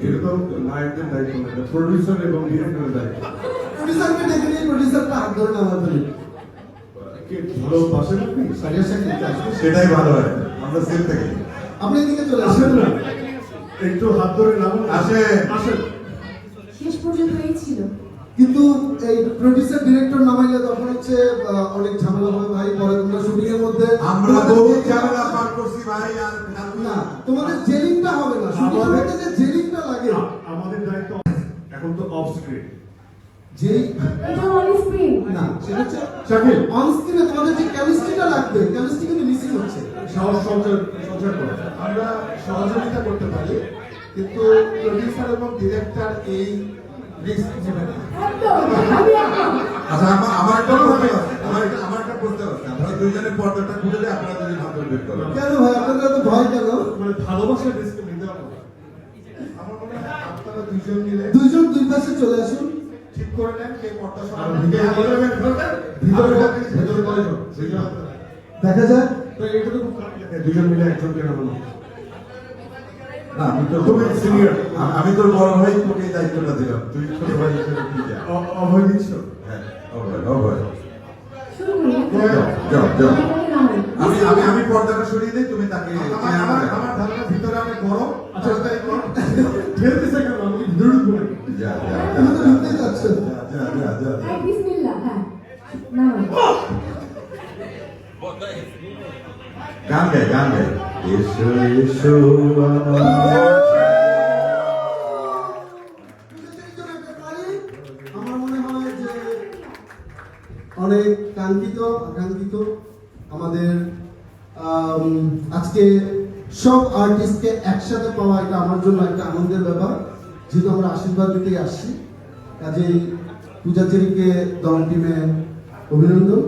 এরকম নায়কদের দায়িত্ব না, প্রডিউসার এবং ডিরেক্টরের দায়িত্ব। প্রডিউসারকে ডেকে নিয়ে প্রডিউসারটা হাত ধরে নামার ফেলি কে ভালোবাসেন আপনি? সারিয়া সাকিবকে আসবে। সেটাই ভালো হয়, আমরা সেফ থাকি। আপনি এদিকে চলে আসেন আসেন না, একটু হাত ধরে নামুন। আসেন। আসেন। শেষ পর্যন্ত এই ছিল। কিন্তু এই প্রডিউসার ডিরেক্টর নামাইলে তখন হচ্ছে অনেক ঝামেলা হবে ভাই, পরে তোমরা শুটিং এর মধ্যে আমরা বহু ঝামেলা পার করছি ভাই। আর না, তোমাদের জেলিংটা হবে না, শুটিং এর মধ্যে যে জেলিংটা লাগে আমাদের দায়িত্ব এখন তো অফ স্ক্রিন। যেই এটা অন স্ক্রিন। না, সেটা হচ্ছে শাকিল, অন স্ক্রিনে তোমাদের যে কেমিস্ট্রিটা লাগবে, কেমিস্ট্রি কিন্তু মিসিং হচ্ছে। সাহস সঞ্চার করো। আমরা সহযোগিতা করতে পারি, কিন্তু প্রডিউসার এবং ডিরেক্টর এই রিস্ক নেবে না। একদম, আমি একদম। আচ্ছা, আমার একটা প্রশ্ন আছে, আমার একটা প্রশ্ন আছে। আপনারা দুইজনের পর্দাটা খুলে দিয়ে আপনারা দুজন হাত ধরে বের করেন। কেন ভাই, আপনাদের এত ভয় কেন? মানে ভালোবাসার রিস্ক নিতে হবে না। আমার মনে হয় আপনারা দুজন মিলে দুইজন দুই পাশে চলে আসুন। ঠিক করে নেন কে পর্দা আর সামনে ভিতরে ভিতরে কয়জন? দেখা যায় তো এইটুকু দুজন মিলে একজনকে নামানো। না, আমি তো তুমি senior। আমি তোর বড় ভাই, তোকে এই দায়িত্বটা দিলাম। তুই ছোট ভাই হিসেবে কি যা? অভয় দিচ্ছ? হ্যাঁ, অভয়। শুরু করি। যাও। আমাকে নামাই। আমি পর্দাটা সরিয়ে দিই, তুমি তাকে আমার ধারণা ভিতরে অনেক বড়। আচ্ছা, তাই করো। ঠেলতেছে কেন? আমি ভিতরে ঢুকবো। যা। তুমি তো ঢুকতেই যাচ্ছেন। এই বিসমিল্লাহ, হ্যাঁ। নামাই। গান গায়। এসো এসো আমার। আমার মনে হয় যে অনেক কাঙ্ক্ষিত আকাঙ্ক্ষিত আমাদের আজকে সব আর্টিস্টকে একসাথে পাওয়া, এটা আমার জন্য একটা আনন্দের ব্যাপার, যেহেতু আমরা আশীর্বাদ দিতেই আসছি। কাজেই পূজাচেরিকে দল টিমে অভিনন্দন।